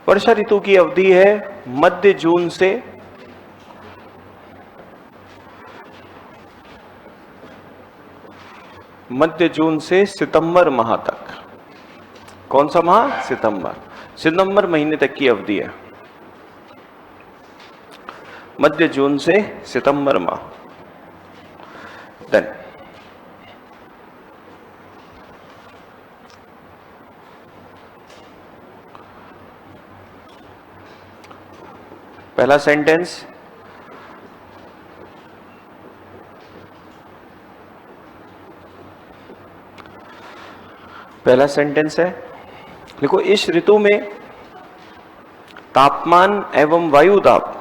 वर्षा ऋतु की अवधि है मध्य जून से सितंबर माह तक। कौन सा माह? सितंबर महीने तक की अवधि है, मध्य जून से सितंबर माह। देन पहला सेंटेंस, है, देखो इस ऋतु में तापमान एवं वायु दाब,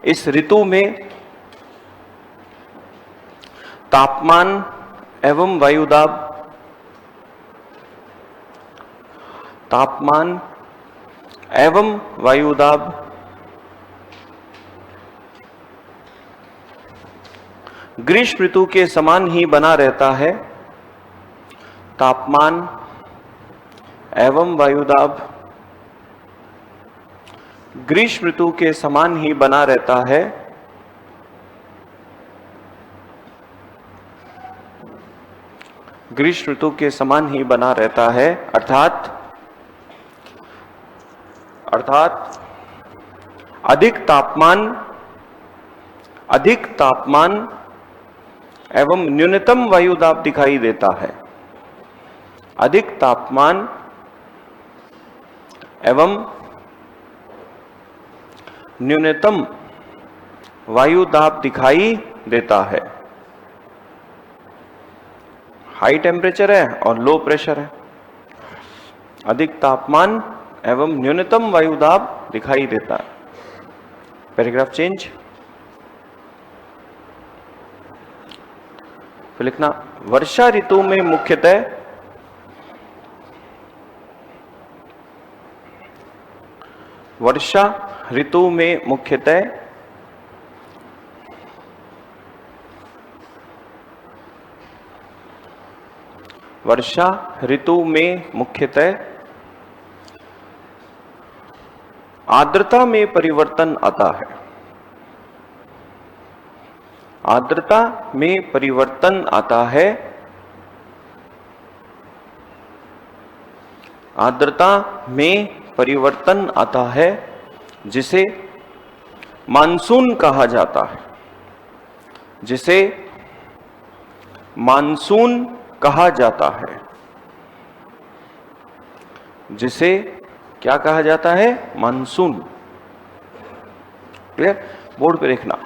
इस ऋतु में तापमान एवं वायु दाब, तापमान एवं वायु दाब ग्रीष्म ऋतु के समान ही बना रहता है। तापमान एवं वायुदाब ग्रीष्म ऋतु के समान ही बना रहता है। ग्रीष्म ऋतु के समान ही बना रहता है, अर्थात अधिक तापमान एवं न्यूनतम वायुदाब दिखाई देता है। अधिक तापमान एवं न्यूनतम वायुदाब दिखाई देता है। हाई टेम्परेचर है और लो प्रेशर है, अधिक तापमान एवं न्यूनतम वायुदाब दिखाई देता है। पैराग्राफ चेंज, फिर लिखना वर्षा ऋतु में मुख्यतः वर्षा ऋतु में मुख्यतः आर्द्रता में परिवर्तन आता है। आर्द्रता में परिवर्तन आता है। आर्द्रता में परिवर्तन आता है, जिसे मानसून कहा जाता है। जिसे मानसून कहा जाता है। जिसे क्या कहा जाता है? मानसून। क्लियर? बोर्ड पे देखना।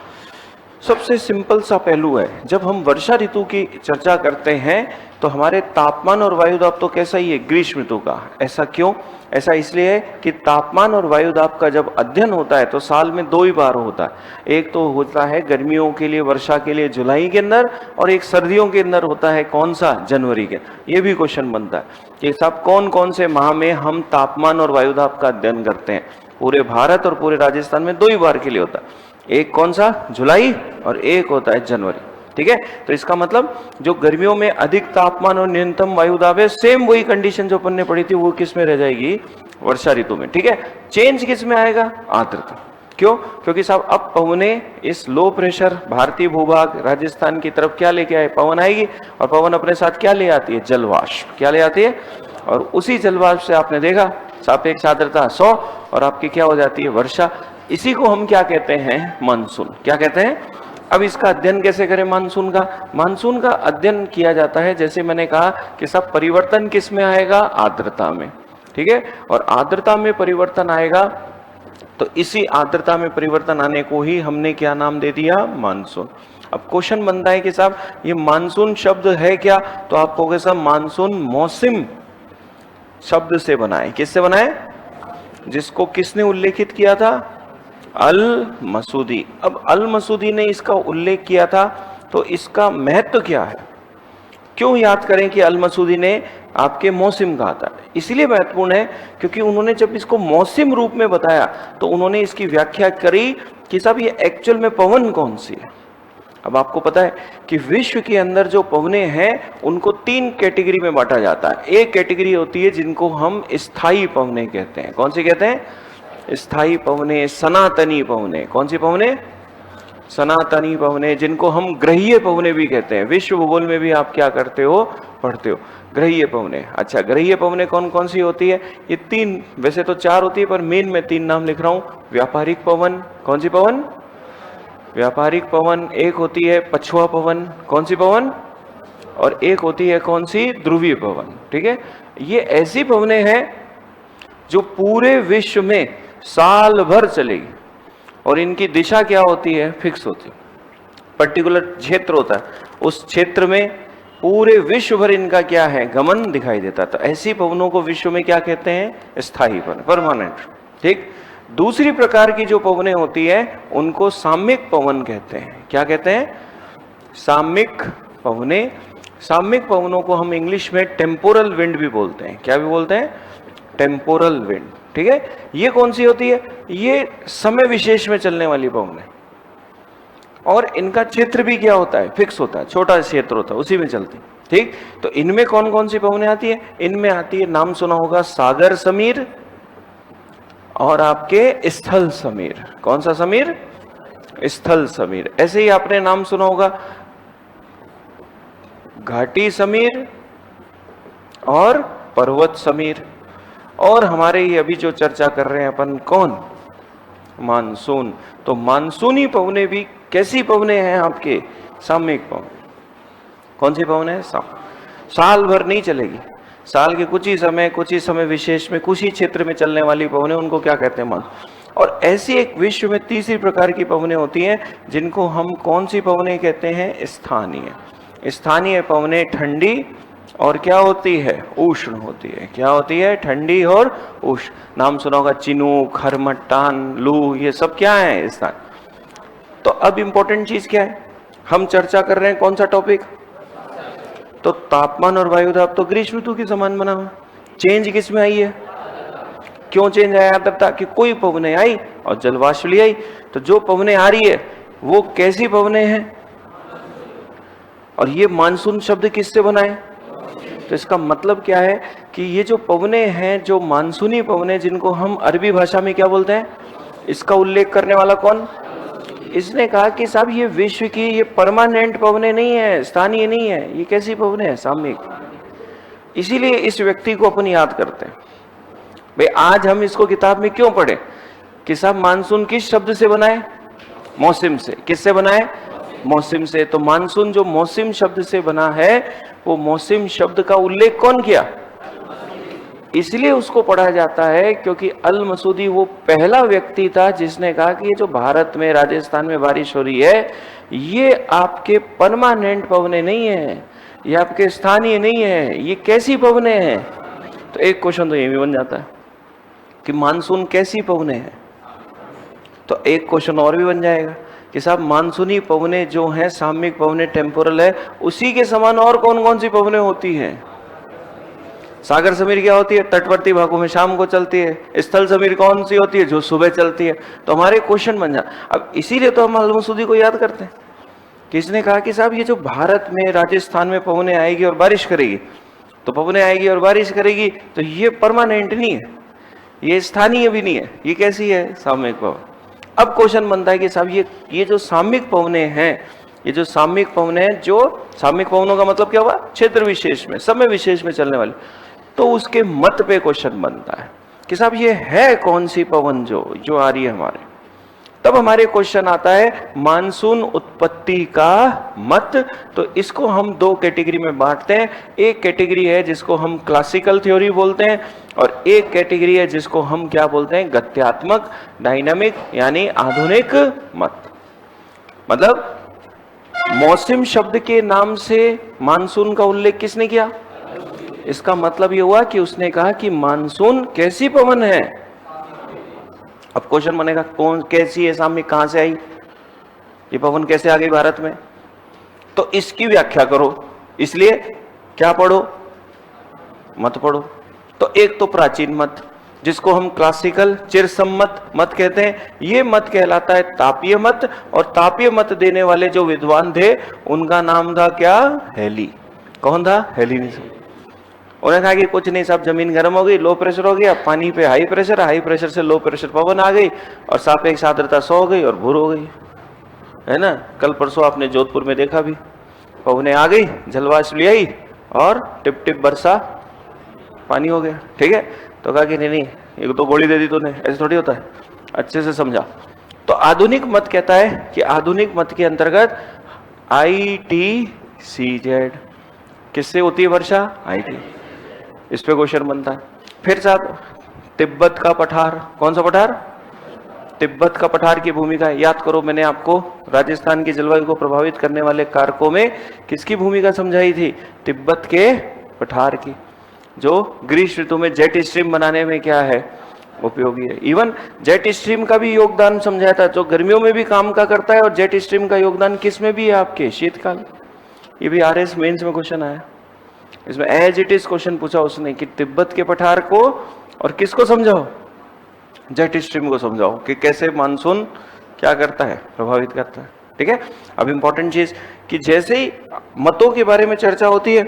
सबसे सिंपल सा पहलू है, जब हम वर्षा ऋतु की चर्चा करते हैं तो हमारे तापमान और वायुदाब तो कैसा ही है? ग्रीष्म ऋतु का। ऐसा क्यों? ऐसा इसलिए है कि तापमान और वायुदाब का जब अध्ययन होता है तो साल में 2 ही बार होता है। एक तो होता है गर्मियों के लिए, वर्षा के लिए जुलाई के अंदर, और एक सर्दियों के अंदर होता है कौन सा? जनवरी के। ये भी क्वेश्चन बनता है कि साहब कौन कौन से माह में हम तापमान और वायुदाब का अध्ययन करते हैं? पूरे भारत और पूरे राजस्थान में 2 ही बार के लिए होता है। एक कौन सा? जुलाई, और एक होता है जनवरी। ठीक है, तो इसका मतलब जो गर्मियों में अधिक तापमान और न्यूनतम वायुदाब है, सेम वही कंडीशन जो अपन ने पढ़ी थी वो किस में रह जाएगी? वर्षा ऋतु में। ठीक है, चेंज किस में आएगा? आर्द्रता। क्यों? क्योंकि साहब अब पवने इस लो प्रेशर भारतीय भूभाग राजस्थान की तरफ क्या लेके आए? पवन आएगी, और पवन अपने साथ क्या ले आती है? जलवाष्प। क्या ले आती है? और उसी जलवाष्प से आपने देखा सापेक्ष आर्द्रता 100, और आपकी क्या हो जाती है? वर्षा। इसी को हम क्या कहते हैं? मानसून। क्या कहते हैं? अब इसका अध्ययन कैसे करें मानसून का? मानसून का अध्ययन किया जाता है, जैसे मैंने कहा कि सब परिवर्तन किस में आएगा? आर्द्रता में। ठीक है, और आर्द्रता में परिवर्तन आएगा, तो इसी आर्द्रता में परिवर्तन आने को ही हमने क्या नाम दे दिया? मानसून। अब क्वेश्चन बनता है कि साहब ये मानसून शब्द है क्या? तो आप कहोगे साहब मानसून मौसम शब्द से बनाए। किससे बनाए? जिसको किसने उल्लेखित किया था? अल मसूदी। अब अल मसूदी ने इसका उल्लेख किया था, तो इसका महत्व क्या है? क्यों याद करें कि अल मसूदी ने आपके मौसम कहा था? इसलिए महत्वपूर्ण है क्योंकि उन्होंने जब इसको मौसम रूप में बताया तो उन्होंने इसकी व्याख्या करी कि साहब ये एक्चुअल में पवन कौन सी है। अब आपको पता है कि विश्व के अंदर जो पवने हैं उनको 3 कैटेगरी में बांटा जाता है। एक कैटेगरी होती है जिनको हम स्थायी पवने कहते हैं। कौन सी कहते हैं? स्थायी पवने, सनातनी पवने। कौन सी पवने? सनातनी पवने, जिनको हम ग्रहीय पवने भी कहते हैं। विश्व भूगोल में भी आप क्या करते हो? पढ़ते हो ग्रहीय पवने। अच्छा, ग्रहीय पवने कौन कौन सी होती है? ये 3, वैसे तो 4 होती है पर मेन में 3 नाम लिख रहा हूं। व्यापारिक पवन। कौन सी पवन? व्यापारिक पवन। एक होती है पछुआ पवन। कौन सी पवन? और एक होती है कौन सी? ध्रुवीय पवन। ठीक है, ये ऐसी पवने हैं जो पूरे विश्व में साल भर चलेगी और इनकी दिशा क्या होती है? फिक्स होती है। पर्टिकुलर क्षेत्र होता है, उस क्षेत्र में पूरे विश्व भर इनका क्या है? गमन दिखाई देता। तो ऐसी पवनों को विश्व में क्या कहते हैं? स्थायी पवन, परमानेंट। ठीक। दूसरी प्रकार की जो पवनें होती है उनको सामयिक पवन कहते हैं। क्या कहते हैं? सामयिक पवने। सामयिक पवनों को हम इंग्लिश में टेम्पोरल विंड भी बोलते हैं। क्या भी बोलते हैं? Temporal wind. ठीक है, ये कौन सी होती है? ये समय विशेष में चलने वाली पवन है और इनका क्षेत्र भी क्या होता है? फिक्स होता है, छोटा क्षेत्र होता है, उसी में चलती। ठीक, तो इनमें कौन कौन सी पवनें आती है? इनमें आती है, नाम सुना होगा, सागर समीर और आपके स्थल समीर। कौन सा समीर? स्थल समीर। ऐसे ही आपने नाम सुना होगा घाटी समीर और पर्वत समीर। और हमारे ये अभी जो चर्चा कर रहे हैं अपन, कौन? मानसून। तो मानसूनी पवने भी कैसी पवने हैं आपके? सामयिक पवन। कौन सी पवन है? साल भर नहीं चलेगी, साल के कुछ ही समय विशेष में कुछ ही क्षेत्र में चलने वाली पवने, उनको क्या कहते हैं? मानसून। और ऐसी एक विश्व में तीसरी प्रकार की पवने होती हैं जिनको हम कौन सी पवने कहते हैं? स्थानीय। स्थानीय पवने ठंडी और क्या होती है? उष्ण होती है। क्या होती है? ठंडी और उष्ण। नाम सुना होगा चिनूक, हरमट्टान, लू, ये सब क्या है? स्थान। तो अब इंपॉर्टेंट चीज क्या है? हम चर्चा कर रहे हैं कौन सा टॉपिक? तो तापमान और वायुदाब तो ग्रीष्म ऋतु के समान बना हुआ। चेंज किस में आई है? क्यों चेंज आया? आर्द्रता की कोई पवने आई और जलवाष्प आई। तो जो पवने आ रही है वो कैसी पवने हैं? और ये मानसून शब्द किससे बना है? तो इसका मतलब क्या है कि ये जो पवने हैं, जो मानसूनी पवने, जिनको हम अरबी भाषा में क्या बोलते हैं, इसका उल्लेख करने वाला कौन? इसने कहा कि साहब ये विश्व की ये परमानेंट पवने नहीं है, स्थानीय नहीं है, ये कैसी पवने हैं? सामयिक। इसीलिए इस व्यक्ति को अपन याद करते हैं। भाई आज हम इसको किताब में क्यों पढ़े कि साहब मानसून किस शब्द से बना है? मौसम से। किससे बना है? मौसम से। तो मानसून जो मौसम शब्द से बना है, वो मौसम शब्द का उल्लेख कौन किया? इसलिए उसको पढ़ा जाता है क्योंकि अल मसूदी वो पहला व्यक्ति था जिसने कहा कि ये जो भारत में, राजस्थान में बारिश हो रही है, ये आपके परमानेंट पवने नहीं है, ये आपके स्थानीय नहीं है, ये कैसी पवने हैं? तो एक क्वेश्चन तो ये भी बन जाता है कि मानसून कैसी पवने हैं। तो एक क्वेश्चन और भी बन जाएगा कि साहब मानसूनी पवने जो हैं, सामयिक पवने, टेम्पोरल है, उसी के समान और कौन कौन सी पवने होती हैं? सागर समीर क्या होती है? तटवर्ती भागों में शाम को चलती है। स्थल समीर कौन सी होती है? जो सुबह चलती है। तो हमारे क्वेश्चन बन जाए। अब इसीलिए तो हम अल मसूदी को याद करते हैं। किसने कहा कि साहब ये जो भारत में, राजस्थान में पवने आएगी और बारिश करेगी, तो पवने आएगी और बारिश करेगी, तो ये परमानेंट नहीं है, ये स्थानीय भी नहीं है, ये कैसी है? सामयिक पवन। अब क्वेश्चन बनता है कि साहब ये जो सामयिक पवने हैं, ये जो सामयिक पवने हैं, जो सामयिक पवनों का मतलब क्या हुआ? क्षेत्र विशेष में, समय विशेष में चलने वाले। तो उसके मत पे क्वेश्चन बनता है कि साहब ये है कौन सी पवन जो आ रही है हमारे। तब हमारे क्वेश्चन आता है मानसून उत्पत्ति का मत। तो इसको हम 2 कैटेगरी में बांटते हैं। एक कैटेगरी है जिसको हम क्लासिकल थ्योरी बोलते हैं और एक कैटेगरी है जिसको हम क्या बोलते हैं? गत्यात्मक, डायनामिक, यानी आधुनिक मत। मतलब मौसम शब्द के नाम से मानसून का उल्लेख किसने किया? इसका मतलब यह हुआ कि उसने कहा कि मानसून कैसी पवन है। अब क्वेश्चन बनेगा कौन कैसी है? सामने कहां से आई ये पवन? कैसे आ गई भारत में? तो इसकी व्याख्या करो। इसलिए क्या पढ़ो? मत पढ़ो। तो एक तो प्राचीन मत, जिसको हम क्लासिकल चिरसम्मत मत कहते हैं, ये मत कहलाता है तापीय मत। और तापीय मत देने वाले जो विद्वान थे उनका नाम था क्या? हेली। कौन था? हेलीनिज्म। उन्होंने कहा कि कुछ नहीं साहब, जमीन गर्म हो गई, लो प्रेशर हो गया, पानी पे हाई प्रेशर से लो प्रेशर पवन आ गई और सापेक्ष आर्द्रता 100 हो गई और भूर हो गई, है ना। कल परसों आपने जोधपुर में देखा भी, पवने आ गई, जलवाष्प ले आई और टिप टिप बरसा पानी हो गया। ठीक है, तो कहा कि नहीं नहीं, एक तो गोली दे दी तूने, ऐसे थोड़ी होता है, अच्छे से समझा। तो आधुनिक मत कहता है कि आधुनिक मत के अंतर्गत ITCZ किससे होती है वर्षा? IT। इस पे क्वेश्चन बनता है। फिर साहब तिब्बत का पठार, कौन सा पठार? तिब्बत का पठार की भूमिका याद करो, मैंने आपको राजस्थान की जलवायु को प्रभावित करने वाले कारकों में किसकी भूमिका समझाई थी? तिब्बत के पठार की, जो ग्रीष्म ऋतु में जेट स्ट्रीम बनाने में क्या है? उपयोगी है। इवन जेट स्ट्रीम का भी योगदान समझाया था, जो गर्मियों में भी काम का करता है, और जेट स्ट्रीम का योगदान किस में भी है? आपके शीतकाल। ये भी RS मेंस में क्वेश्चन आया, इसमें एज इट इज क्वेश्चन पूछा उसने कि तिब्बत के पठार को और किसको समझाओ? जेट स्ट्रीम को समझाओ कि कैसे मानसून क्या करता है? प्रभावित करता है। ठीक है, अब इंपॉर्टेंट चीज कि जैसे ही मतों के बारे में चर्चा होती है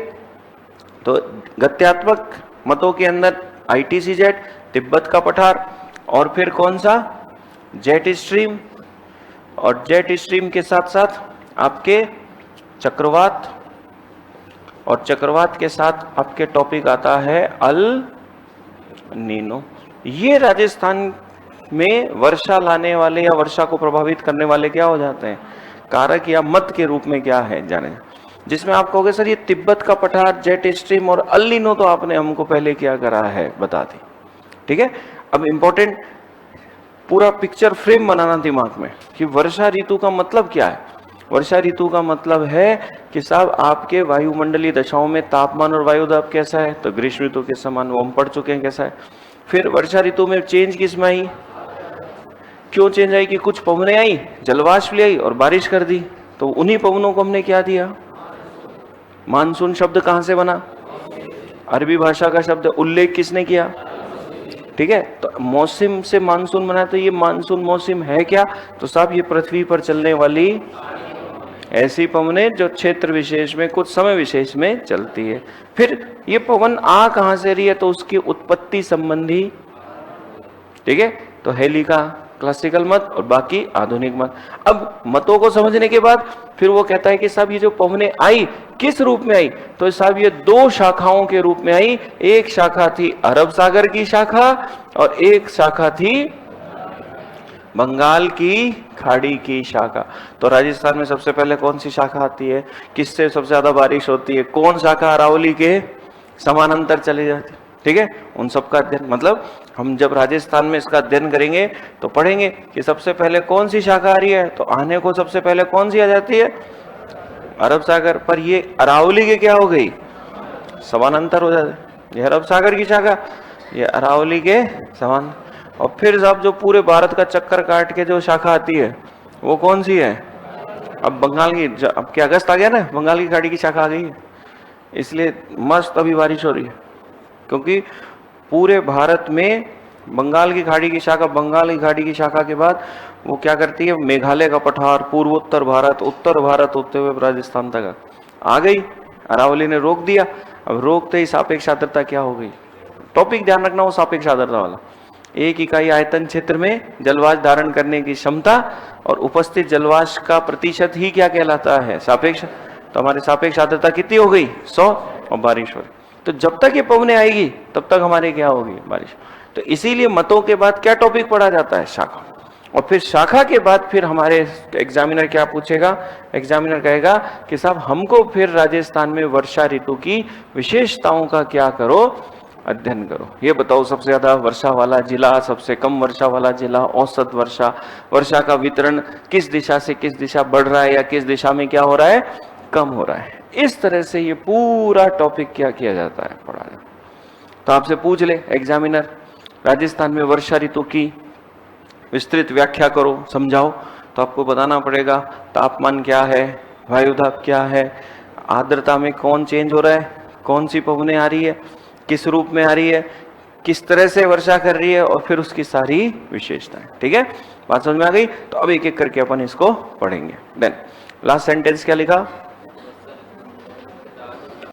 तो गत्यात्मक मतों के अंदर ITCZ, तिब्बत का पठार, और फिर कौन सा? Jet stream. और जेट स्ट्रीम के साथ साथ आपके चक्रवात, और चक्रवात के साथ आपके टॉपिक आता है अल नीनो। ये राजस्थान में वर्षा लाने वाले या वर्षा को प्रभावित करने वाले क्या हो जाते हैं? कारक या मत के रूप में क्या है जाने, जिसमें आप कहोगे सर ये तिब्बत का पठार, जेट स्ट्रीम और अल नीनो तो आपने हमको पहले क्या करा है, बता दी। ठीक है, अब इंपॉर्टेंट पूरा पिक्चर फ्रेम बनाना दिमाग में कि वर्षा ऋतु का मतलब क्या है। वर्षा ऋतु का मतलब है कि साहब आपके वायुमंडलीय दशाओं में तापमान और वायु दाब कैसा है? तो ग्रीष्म ऋतु के समान, वो हम पढ़ चुके हैं कैसा है। फिर वर्षा ऋतु में चेंज किस में आई? क्यों चेंज आई? कि कुछ पवनें आई, जलवाष्प ले आई और बारिश कर दी, तो उन्हीं पवनों को हमने क्या दिया? मानसून। शब्द कहां से बना? अरबी भाषा का शब्द। उल्लेख किसने किया? ठीक है, तो मौसम से मानसून बना, तो ये मानसून मौसम है क्या? तो साहब ये पृथ्वी पर चलने वाली ऐसी पवनें जो क्षेत्र विशेष में कुछ समय विशेष में चलती है। फिर ये पवन आ कहां से रही है? तो उसकी उत्पत्ति संबंधी। ठीक है, तो हेली का क्लासिकल मत और बाकी आधुनिक मत। अब मतों को समझने के बाद फिर वो कहता है कि साहब ये जो पवनें आई किस रूप में आई? तो साहब ये दो शाखाओं के रूप में आई। एक शाखा थी अरब सागर की शाखा और एक शाखा थी बंगाल की खाड़ी की शाखा। तो राजस्थान में सबसे पहले कौन सी शाखा आती है? किससे सबसे ज्यादा बारिश होती है? कौन शाखा अरावली के समानांतर चली जाती है? ठीक है, उन सबका अध्ययन, मतलब हम जब राजस्थान में इसका अध्ययन करेंगे तो पढ़ेंगे कि सबसे पहले कौन सी शाखा आ रही है। तो आने को सबसे पहले कौन सी आ जाती है? अरब सागर। पर ये अरावली के क्या हो गई? समानांतर हो जाते। ये अरब सागर की शाखा, ये अरावली के समान। और फिर साहब जो पूरे भारत का चक्कर काट के जो शाखा आती है वो कौन सी है? अब बंगाल की। अब क्या अगस्त आ गया ना, बंगाल की खाड़ी की शाखा आ गई है, इसलिए मस्त अभी बारिश हो रही है, क्योंकि पूरे भारत में बंगाल की खाड़ी की शाखा, बंगाल की खाड़ी की शाखा के बाद वो क्या करती है? मेघालय का पठार, पूर्वोत्तर भारत, उत्तर भारत होते हुए राजस्थान तक आ गई। अरावली ने रोक दिया। अब रोकते ही सापेक्ष आर्द्रता क्या हो गई? टॉपिक ध्यान रखना वो सापेक्ष आर्द्रता वाला। एक इकाई आयतन क्षेत्र में जलवाष्प धारण करने की क्षमता और उपस्थित जलवाष्प का प्रतिशत ही क्या कहलाता है? सापेक्ष। तो हमारी सापेक्ष आर्द्रता कितनी हो गई? 100, और बारिश हो रही। तो जब तक ये पवनें आएगी तब तक हमारे क्या होगी? बारिश। तो इसीलिए मतों के बाद क्या टॉपिक पढ़ा जाता है? शाखा। और फिर शाखा के बाद फिर हमारे एग्जामिनर क्या पूछेगा? एग्जामिनर कहेगा कि साहब हमको फिर राजस्थान में वर्षा ऋतु की विशेषताओं का क्या करो? अध्ययन करो। ये बताओ सबसे ज्यादा वर्षा वाला जिला, सबसे कम वर्षा वाला जिला, औसत वर्षा, वर्षा का वितरण किस दिशा से किस दिशा बढ़ रहा है या किस दिशा में क्या हो रहा है? कम हो रहा है। इस तरह से ये पूरा टॉपिक क्या किया जाता है? पढ़ा जाता है। तो आपसे पूछ ले एग्जामिनर, राजस्थान में वर्षा ऋतु की विस्तृत व्याख्या करो, समझाओ। तो आपको बताना पड़ेगा तापमान क्या है, वायुदाब क्या है, आर्द्रता में कौन चेंज हो रहा है, कौन सी पवनें आ रही है, किस रूप में आ रही है, किस तरह से वर्षा कर रही है और फिर उसकी सारी विशेषताएं। ठीक है, बात समझ में आ गई? तो अब एक एक करके अपन इसको पढ़ेंगे। देन लास्ट सेंटेंस क्या लिखा?